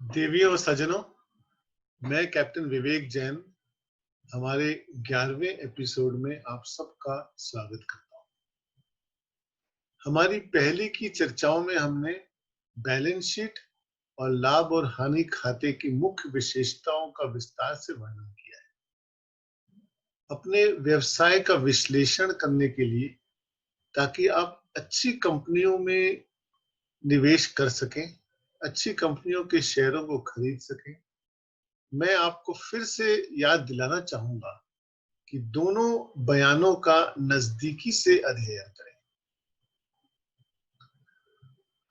देवियों और सज्जनों, मैं कैप्टन विवेक जैन हमारे 11वें एपिसोड में आप सबका स्वागत करता हूं। हमारी पहले की चर्चाओं में हमने बैलेंस शीट और लाभ और हानि खाते की मुख्य विशेषताओं का विस्तार से वर्णन किया है। अपने व्यवसाय का विश्लेषण करने के लिए, ताकि आप अच्छी कंपनियों में निवेश कर सकें, अच्छी कंपनियों के शेयरों को खरीद सकें, मैं आपको फिर से याद दिलाना चाहूंगा कि दोनों बयानों का नजदीकी से अध्ययन करें।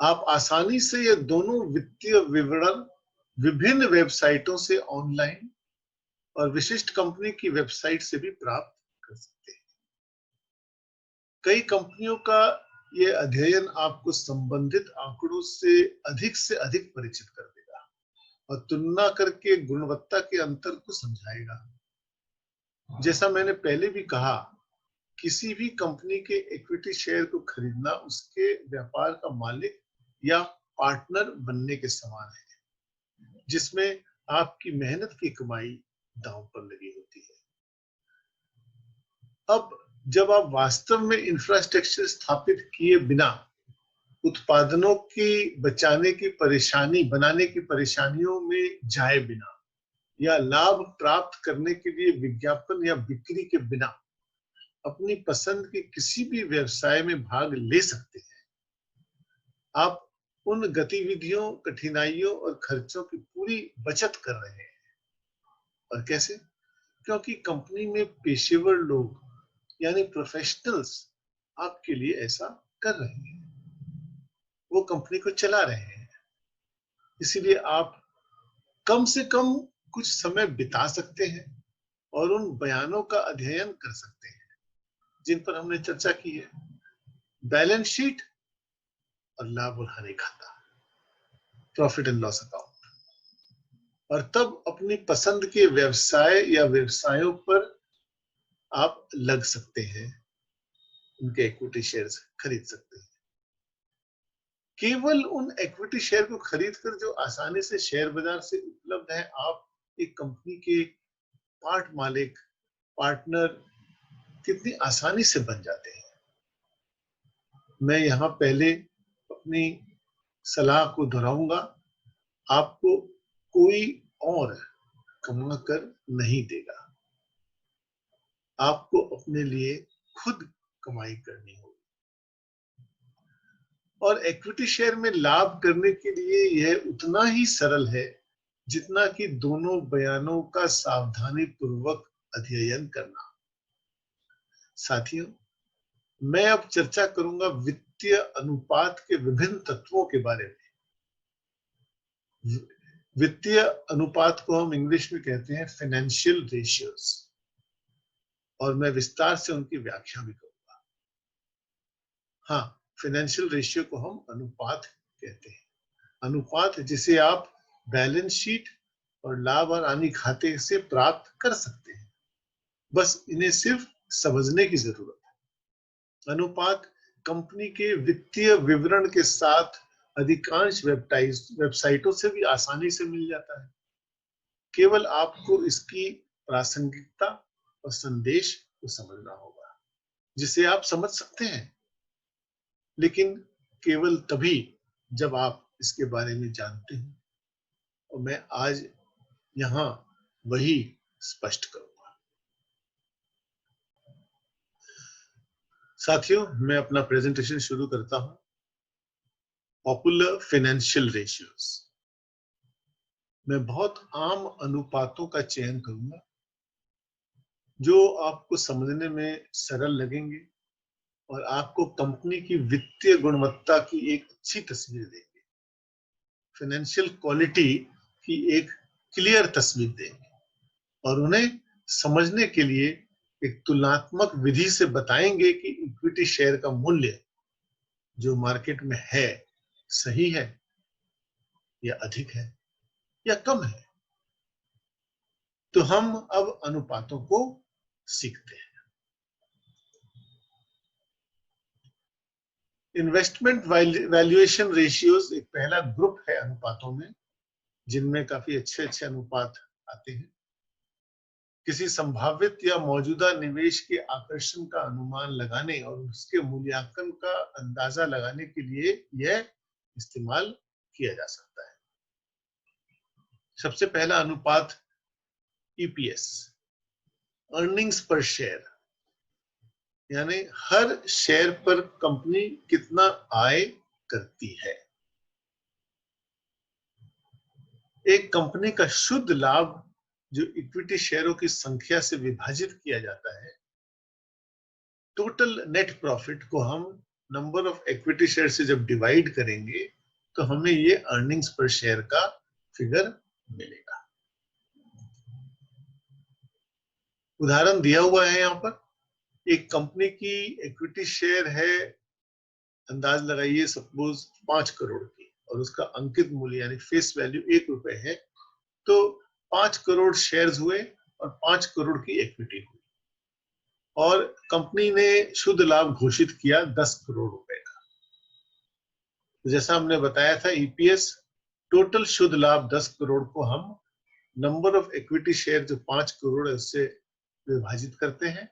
आप आसानी से ये दोनों वित्तीय विवरण विभिन्न वेबसाइटों से ऑनलाइन और विशिष्ट कंपनी की वेबसाइट से भी प्राप्त कर सकते हैं। कई कंपनियों का ये अध्ययन आपको संबंधित आंकड़ों से अधिक परिचित कर देगा और तुलना करके गुणवत्ता के अंतर को समझाएगा। जैसा मैंने पहले भी कहा, किसी भी कंपनी के इक्विटी शेयर को खरीदना उसके व्यापार का मालिक या पार्टनर बनने के समान है, जिसमें आपकी मेहनत की कमाई दांव पर लगी होती है। अब जब आप वास्तव में इंफ्रास्ट्रक्चर स्थापित किए बिना उत्पादनों की बनाने की परेशानियों में जाए बिना या लाभ प्राप्त करने के लिए विज्ञापन या बिक्री के बिना अपनी पसंद के किसी भी व्यवसाय में भाग ले सकते हैं, आप उन गतिविधियों, कठिनाइयों और खर्चों की पूरी बचत कर रहे हैं। और कैसे? क्योंकि कंपनी में पेशेवर लोग यानी प्रोफेशनल्स आपके लिए ऐसा कर रहे हैं, वो कंपनी को चला रहे हैं। इसीलिए आप कम से कम कुछ समय बिता सकते हैं और उन बयानों का अध्ययन कर सकते हैं जिन पर हमने चर्चा की है। बैलेंस शीट और लाभ और हानि खाता, प्रॉफिट एंड लॉस अकाउंट, और तब अपनी पसंद के व्यवसाय या व्यवसायों पर आप लग सकते हैं, उनके इक्विटी शेयर्स खरीद सकते हैं। केवल उन इक्विटी शेयर को खरीदकर जो आसानी से शेयर बाजार से उपलब्ध है, आप एक कंपनी के पार्टनर कितनी आसानी से बन जाते हैं। मैं यहाँ पहले अपनी सलाह को दोहराऊंगा, आपको कोई और कमा कर नहीं देगा, आपको अपने लिए खुद कमाई करनी होगी। और इक्विटी शेयर में लाभ करने के लिए यह उतना ही सरल है जितना कि दोनों बयानों का सावधानी पूर्वक अध्ययन करना। साथियों, मैं अब चर्चा करूंगा वित्तीय अनुपात के विभिन्न तत्वों के बारे में। वित्तीय अनुपात को हम इंग्लिश में कहते हैं फाइनेंशियल रेशियोज, और मैं विस्तार से उनकी व्याख्या भी करूंगा। हाँ, फाइनेंशियल रेशियो को हम अनुपात कहते हैं। अनुपात जिसे आप बैलेंस शीट और लाभ और हानि खाते से प्राप्त कर सकते हैं, बस इन्हें सिर्फ समझने की जरूरत है। अनुपात कंपनी के वित्तीय विवरण के साथ अधिकांश वेबसाइटों से भी आसानी से मिल जाता है। केवल आपको इसकी प्रासंगिकता और संदेश को समझना होगा, जिसे आप समझ सकते हैं, लेकिन केवल तभी जब आप इसके बारे में जानते हैं। और मैं आज यहाँ वही स्पष्ट करूंगा। साथियों, मैं अपना प्रेजेंटेशन शुरू करता हूं। Popular financial ratios. मैं बहुत आम अनुपातों का चयन करूंगा जो आपको समझने में सरल लगेंगे और आपको कंपनी की वित्तीय गुणवत्ता की एक अच्छी तस्वीर देंगे, फाइनेंशियल क्वालिटी की एक क्लियर तस्वीर देंगे, और उन्हें समझने के लिए एक तुलनात्मक विधि से बताएंगे कि इक्विटी शेयर का मूल्य जो मार्केट में है सही है या अधिक है या कम है। तो हम अब अनुपातों को सीखते हैं। इन्वेस्टमेंट वैल्यूएशन रेशियोज एक पहला ग्रुप है अनुपातों में, जिनमें काफी अच्छे अच्छे अनुपात आते हैं। किसी संभावित या मौजूदा निवेश के आकर्षण का अनुमान लगाने और उसके मूल्यांकन का अंदाजा लगाने के लिए यह इस्तेमाल किया जा सकता है। सबसे पहला अनुपात ईपीएस, अर्निंग्स पर शेयर, यानी हर शेयर पर कंपनी कितना आय करती है। एक कंपनी का शुद्ध लाभ जो इक्विटी शेयरों की संख्या से विभाजित किया जाता है, टोटल नेट प्रॉफिट को हम नंबर ऑफ इक्विटी शेयर से जब डिवाइड करेंगे तो हमें ये अर्निंग्स पर शेयर का फिगर मिलेगा। उदाहरण दिया हुआ है यहाँ पर, एक कंपनी की इक्विटी शेयर है, अंदाज लगाइए सपोज 5 करोड़ की, और उसका अंकित मूल्य यानी फेस वैल्यू 1 रुपए है, तो 5 करोड़ शेयर्स हुए और 5 करोड़ की इक्विटी हुई, और कंपनी ने शुद्ध लाभ घोषित किया 10 करोड़ रुपए का। तो जैसा हमने बताया था, ईपीएस टोटल शुद्ध लाभ 10 करोड़ को हम नंबर ऑफ इक्विटी शेयर जो 5 करोड़ है उससे विभाजित करते हैं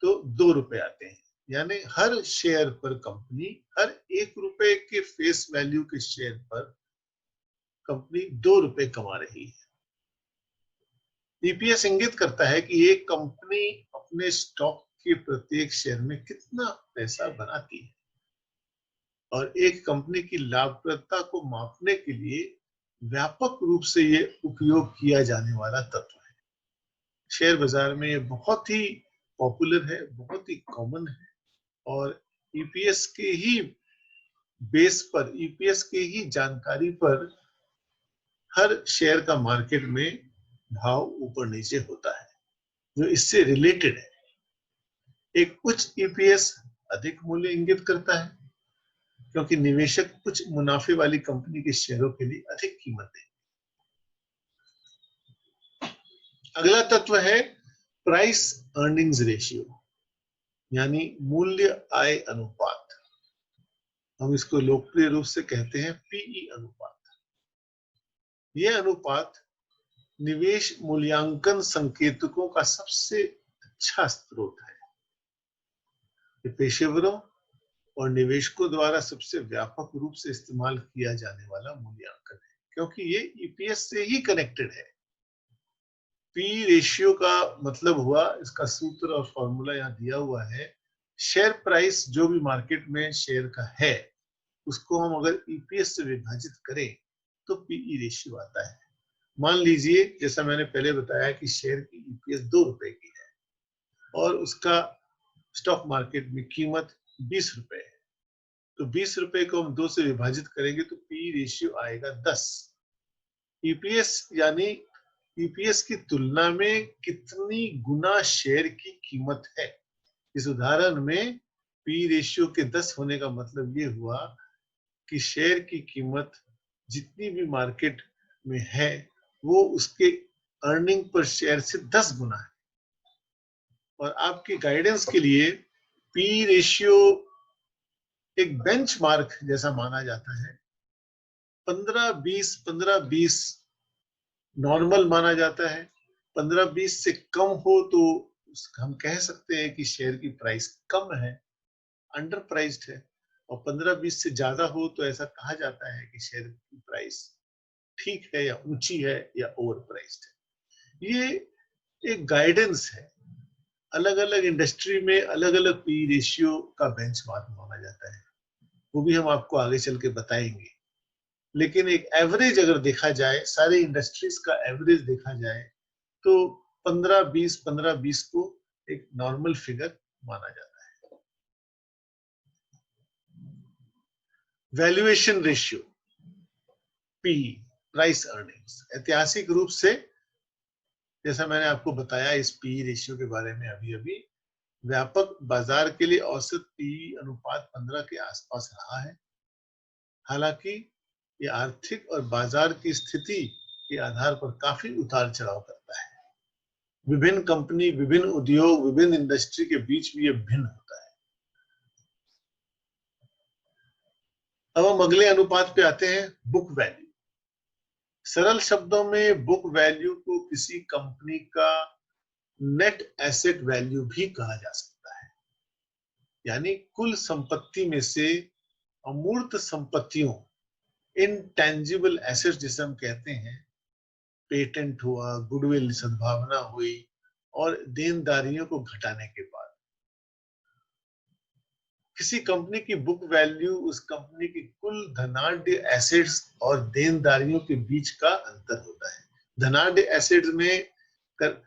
तो 2 रुपए आते हैं। यानी हर शेयर पर कंपनी, हर 1 रुपए के फेस वैल्यू के शेयर पर कंपनी 2 रुपए कमा रही है। ईपीएस इंगित करता है कि एक कंपनी अपने स्टॉक के प्रत्येक शेयर में कितना पैसा बनाती है, और एक कंपनी की लाभप्रदता को मापने के लिए व्यापक रूप से ये उपयोग किया जाने वाला तत्व है। शेयर बाजार में ये बहुत ही पॉपुलर है, बहुत ही कॉमन है, और ईपीएस के ही बेस पर, ईपीएस के ही जानकारी पर हर शेयर का मार्केट में भाव ऊपर नीचे होता है जो इससे रिलेटेड है। एक उच्च ईपीएस अधिक मूल्य इंगित करता है क्योंकि निवेशक कुछ मुनाफे वाली कंपनी के शेयरों के लिए अधिक कीमत दें। अगला तत्व है प्राइस अर्निंग्स रेशियो, यानी मूल्य आय अनुपात। हम इसको लोकप्रिय रूप से कहते हैं पीई अनुपात। यह अनुपात निवेश मूल्यांकन संकेतकों का सबसे अच्छा स्रोत है। ये पेशेवरों और निवेशकों द्वारा सबसे व्यापक रूप से इस्तेमाल किया जाने वाला मूल्यांकन है क्योंकि ये ईपीएस से ही कनेक्टेड है। पी रेशियो का मतलब हुआ, इसका सूत्र और फॉर्मूला यहाँ दिया हुआ है, शेयर प्राइस जो भी मार्केट में शेयर का है उसको हम अगर ईपीएस से विभाजित करें तो पीई रेशियो आता है। मान लीजिए जैसा मैंने पहले बताया कि शेयर की ईपीएस 2 रुपए की है और उसका स्टॉक मार्केट में कीमत 20 रुपए है, तो 20 रुपए को हम 2 से विभाजित करेंगे तो पी रेशियो आएगा 10। ईपीएस यानी ईपीएस की तुलना में कितनी गुना शेयर की कीमत है। इस उदाहरण में पी रेशियो के 10 होने का मतलब ये हुआ कि शेयर की कीमत जितनी भी मार्केट में है वो उसके अर्निंग पर शेयर से 10 गुना है। और आपकी गाइडेंस के लिए पी रेशियो एक बेंचमार्क जैसा माना जाता है। 15-20 नॉर्मल माना जाता है। 15-20 से कम हो तो हम कह सकते हैं कि शेयर की प्राइस कम है, अंडर प्राइस्ड है, और 15-20 से ज्यादा हो तो ऐसा कहा जाता है कि शेयर की प्राइस ठीक है या ऊंची है या ओवर प्राइस्ड है। ये एक गाइडेंस है। अलग अलग इंडस्ट्री में अलग अलग पी रेशियो का बेंचमार्क माना जाता है, वो भी हम आपको आगे चल के बताएंगे। लेकिन एक एवरेज अगर देखा जाए, सारी इंडस्ट्रीज का एवरेज देखा जाए तो 15-20 को एक नॉर्मल फिगर माना जाता है। Valuation ratio, P, price earnings, ऐतिहासिक रूप से जैसा मैंने आपको बताया इस पी रेशियो के बारे में अभी अभी, व्यापक बाजार के लिए औसत पी अनुपात 15 के आसपास रहा है। हालांकि ये आर्थिक और बाजार की स्थिति के आधार पर काफी उतार चढ़ाव करता है। विभिन्न कंपनी, विभिन्न उद्योग, विभिन्न इंडस्ट्री के बीच भी ये भिन्न होता है। अब हम अगले अनुपात पे आते हैं, बुक वैल्यू। सरल शब्दों में बुक वैल्यू को किसी कंपनी का नेट एसेट वैल्यू भी कहा जा सकता है, यानी कुल संपत्ति में से अमूर्त संपत्तियों, इनटेंजिबल एसेट्स जिसे हम कहते हैं, पेटेंट हुआ, गुडविल सद्भावना हुई और देनदारियों को घटाने के बाद किसी कंपनी की बुक वैल्यू उस कंपनी की कुल धनाढ्य एसेट्स और देनदारियों के बीच का अंतर होता है। धनाढ्य एसेट्स में कर,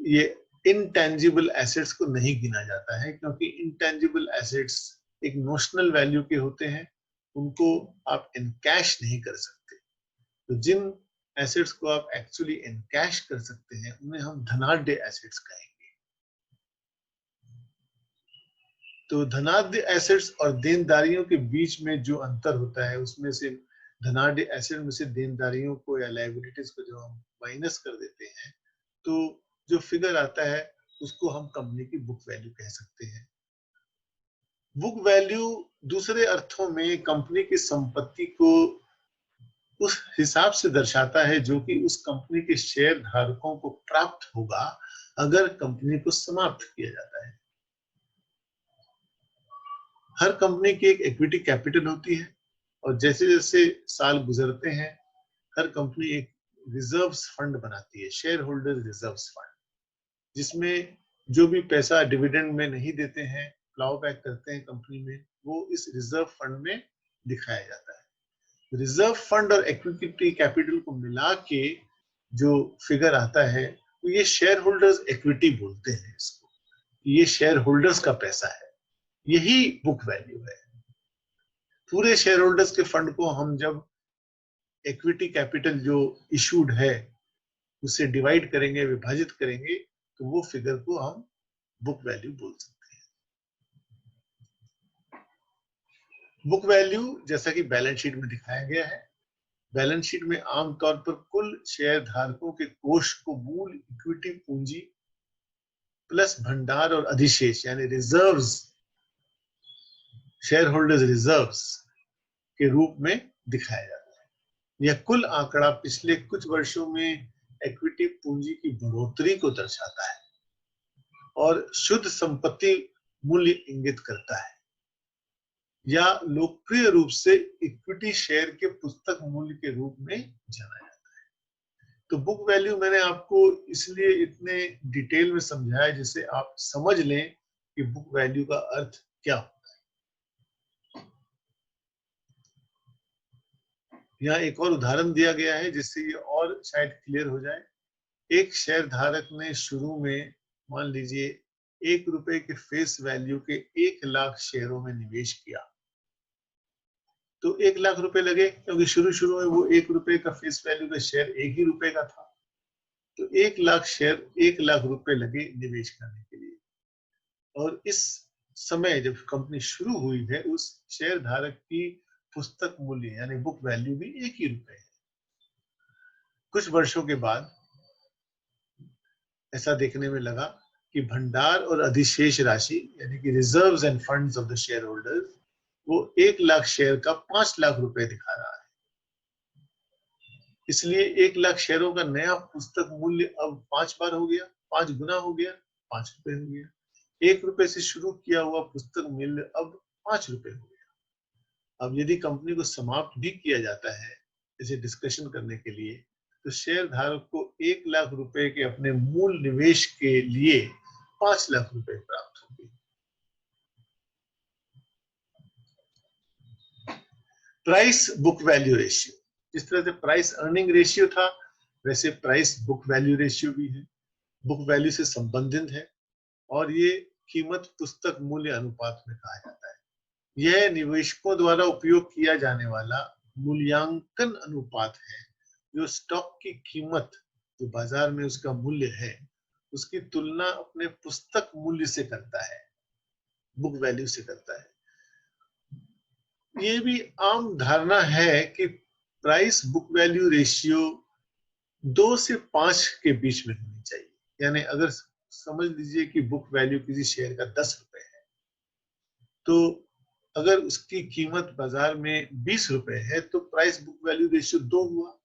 ये इनटेंजिबल एसेट्स को नहीं गिना जाता है, क्योंकि इनटेंजिबल एसेट्स एक नोशनल वैल्यू के होते हैं, उनको आप इन कैश नहीं कर सकते। तो जिन एसेट्स को आप एक्चुअली इन कैश कर सकते हैं उन्हें हम धनाढ्य एसेट्स कहेंगे। तो धनाढ्य एसेट्स और देनदारियों के बीच में जो अंतर होता है उसमें से धनाढ्य एसेट में से देनदारियों को या लायबिलिटीज को जो हम माइनस कर देते हैं, तो जो फिगर आता है उसको हम कंपनी की बुक वैल्यू कह सकते हैं। बुक वैल्यू दूसरे अर्थों में कंपनी की संपत्ति को उस हिसाब से दर्शाता है जो कि उस कंपनी के शेयर धारकों को प्राप्त होगा अगर कंपनी को समाप्त किया जाता है। हर कंपनी की एक इक्विटी कैपिटल होती है और जैसे जैसे साल गुजरते हैं हर कंपनी एक रिजर्व्स फंड बनाती है, शेयर होल्डर रिजर्व्स फंड, जिसमें जो भी पैसा डिविडेंड में नहीं देते हैं, प्लाउ बैक करते हैं कंपनी में, वो इस रिजर्व फंड में दिखाया जाता है। रिजर्व फंड और इक्विटी कैपिटल को मिला के जो फिगर आता है तो ये शेयर होल्डर्स इक्विटी बोलते हैं इसको, ये शेयर होल्डर्स का पैसा है, यही बुक वैल्यू है। पूरे शेयर होल्डर्स के फंड को हम जब इक्विटी कैपिटल जो इशूड है उससे डिवाइड करेंगे, विभाजित करेंगे, तो वो फिगर को हम बुक वैल्यू बोल सकते हैं। बुक वैल्यू जैसा कि बैलेंस शीट में दिखाया गया है, बैलेंस शीट में आमतौर पर कुल शेयर धारकों के कोष को मूल इक्विटी पूंजी प्लस भंडार और अधिशेष यानी रिजर्व्स, शेयर होल्डर्स रिजर्व्स के रूप में दिखाया जाता है। यह कुल आंकड़ा पिछले कुछ वर्षों में इक्विटी पूंजी की बढ़ोतरी को दर्शाता है और शुद्ध संपत्ति मूल्य इंगित करता है, या लोकप्रिय रूप से इक्विटी शेयर के पुस्तक मूल्य के रूप में जाना जाता है। तो बुक वैल्यू मैंने आपको इसलिए इतने डिटेल में समझाया जिससे आप समझ लें कि बुक वैल्यू का अर्थ क्या होता है। यहाँ एक और उदाहरण दिया गया है जिससे ये और शायद क्लियर हो जाए। एक शेयर धारक ने शुरू में मान लीजिए ₹1 के फेस वैल्यू के 1,00,000 शेयरों में निवेश किया, तो ₹1,00,000 लगे क्योंकि शुरू में वो ₹1 का फेस वैल्यू का शेयर ₹1 का था, तो 1,00,000 शेयर ₹1,00,000 लगे निवेश करने के लिए। और इस समय जब कंपनी शुरू हुई है उस शेयर धारक की पुस्तक मूल्य यानी बुक वैल्यू भी ₹1 है। कुछ वर्षों के बाद ऐसा देखने में लगा कि भंडार और अधिशेष राशि यानी कि reserves end funds of the share holders वो 1,00,000 शेयर का ₹5,00,000 दिखा रहा है। इसलिए 1,00,000 शेयरों का नया पुस्तक मूल्य अब 5 बार हो गया, 5 गुना हो गया, ₹5 हो गया। ₹1 से शुरू किया हुआ पुस्तक मूल्य अब ₹5 हो गया। अब यदि कंपनी को समाप्त भी किया जाता है इसे डिस्कशन करने के लिए, तो शेयर धारक को ₹1,00,000 के अपने मूल निवेश के लिए ₹5,00,000 प्राप्त होंगे। प्राइस बुक वैल्यू रेशियो, जिस तरह से प्राइस अर्निंग रेशियो था वैसे प्राइस बुक वैल्यू रेशियो भी है, बुक वैल्यू से संबंधित है और ये कीमत पुस्तक मूल्य अनुपात में कहा जाता है। यह निवेशकों द्वारा उपयोग किया जाने वाला मूल्यांकन अनुपात है जो स्टॉक की कीमत जो बाजार में उसका मूल्य है उसकी तुलना अपने पुस्तक मूल्य से करता है, बुक वैल्यू से करता है। ये भी आम धारणा है कि प्राइस बुक वैल्यू रेशियो 2 से 5 के बीच में होनी चाहिए। यानी अगर समझ लीजिए कि बुक वैल्यू किसी शेयर का ₹10 है, तो अगर उसकी कीमत बाजार में ₹20 है तो प्राइस बुक वैल्यू रेशियो 2 हुआ।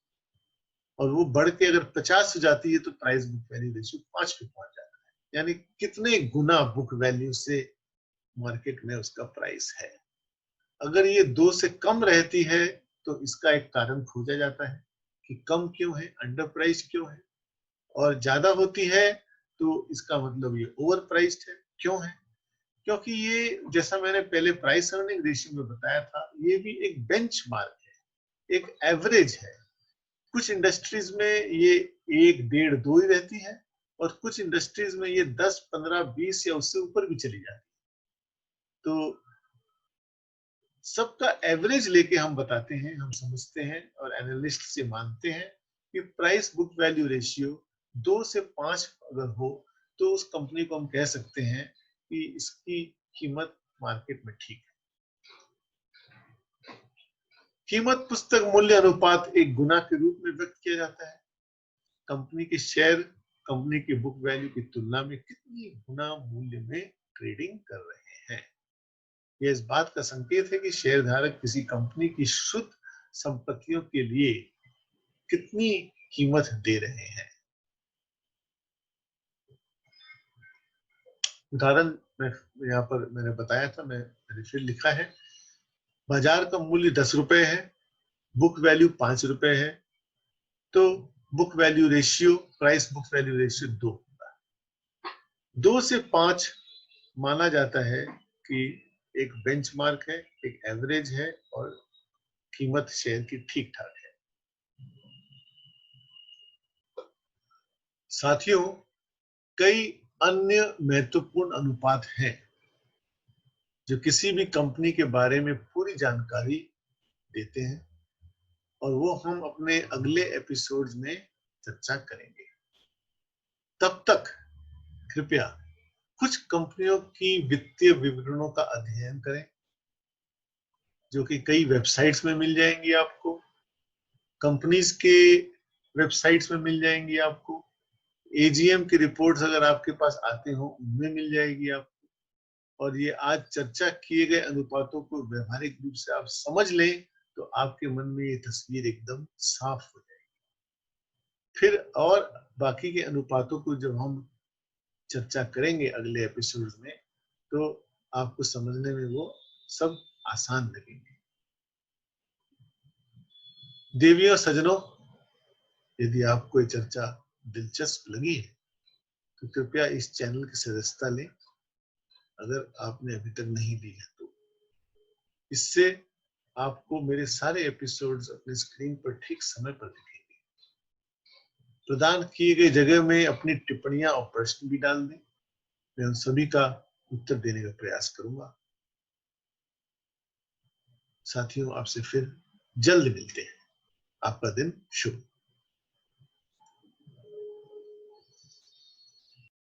और वो बढ़ के अगर 50 हो जाती है तो प्राइस बुक वैल्यू रेशियो 5 पे पहुंच जाता है। यानी कितने गुना बुक वैल्यू से मार्केट में उसका प्राइस है। अगर ये 2 से कम रहती है तो इसका एक कारण खोजा जाता है कि कम क्यों है, अंडर प्राइस क्यों है, और ज्यादा होती है तो इसका मतलब ये ओवर प्राइस्ड है। क्यों है? क्योंकि ये, जैसा मैंने पहले प्राइस अर्निंग रेशियो में बताया था, ये भी एक बेंचमार्क है, एक एवरेज है। कुछ इंडस्ट्रीज में ये 1, 1.5, 2 ही रहती है, और कुछ इंडस्ट्रीज में ये 10, 15, 20 या उससे ऊपर भी चली जाती है। तो सबका एवरेज लेके हम बताते हैं, हम समझते हैं और एनालिस्ट से मानते हैं कि प्राइस बुक वैल्यू रेशियो 2 से 5 अगर हो तो उस कंपनी को हम कह सकते हैं कि इसकी कीमत मार्केट में ठीक है। कीमत पुस्तक मूल्य अनुपात एक गुना के रूप में व्यक्त किया जाता है। कंपनी के शेयर कंपनी की बुक वैल्यू की तुलना में कितनी गुना मूल्य में ट्रेडिंग कर रहे हैं। यह इस बात का संकेत है कि शेयरधारक किसी कंपनी की शुद्ध संपत्तियों के लिए कितनी कीमत दे रहे हैं। उदाहरण में यहाँ पर मैंने बताया था, मैंने फिर लिखा है, बाजार का मूल्य 10 रुपए है, बुक वैल्यू 5 रुपए है, तो book value ratio, price book value ratio 2 होगा। 2 से 5 माना जाता है कि एक बेंचमार्क है, एक एवरेज है, और कीमत शेयर की ठीक ठाक है। साथियों, कई अन्य महत्वपूर्ण अनुपात हैं जो किसी भी कंपनी के बारे में पूरी जानकारी देते हैं, और वो हम अपने अगले एपिसोड्स में चर्चा करेंगे। तब तक कृपया कुछ कंपनियों की वित्तीय विवरणों का अध्ययन करें, जो कि कई वेबसाइट्स में मिल जाएंगी आपको, कंपनीज के वेबसाइट्स में मिल जाएंगी आपको, एजीएम की रिपोर्ट्स अगर आपके पास आते हो उनमें मिल जाएगी आपको। और ये आज चर्चा किए गए अनुपातों को व्यवहारिक रूप से आप समझ लें तो आपके मन में ये तस्वीर एकदम साफ हो जाएगी। फिर और बाकी के अनुपातों को जब हम चर्चा करेंगे अगले एपिसोड में, तो आपको समझने में वो सब आसान लगेंगे। देवियों सजनों, यदि आपको ये चर्चा दिलचस्प लगी है तो कृपया इस चैनल की सदस्यता लें, अगर आपने अभी तक नहीं ली है तो। इससे आपको मेरे सारे एपिसोड्स अपने स्क्रीन पर ठीक समय पर दिखेंगे। प्रदान किए गए जगह में अपनी टिप्पणियां और प्रश्न भी डाल दें, मैं उन सभी का उत्तर देने का प्रयास करूंगा। साथियों, आपसे फिर जल्द मिलते हैं। आपका दिन शुभ।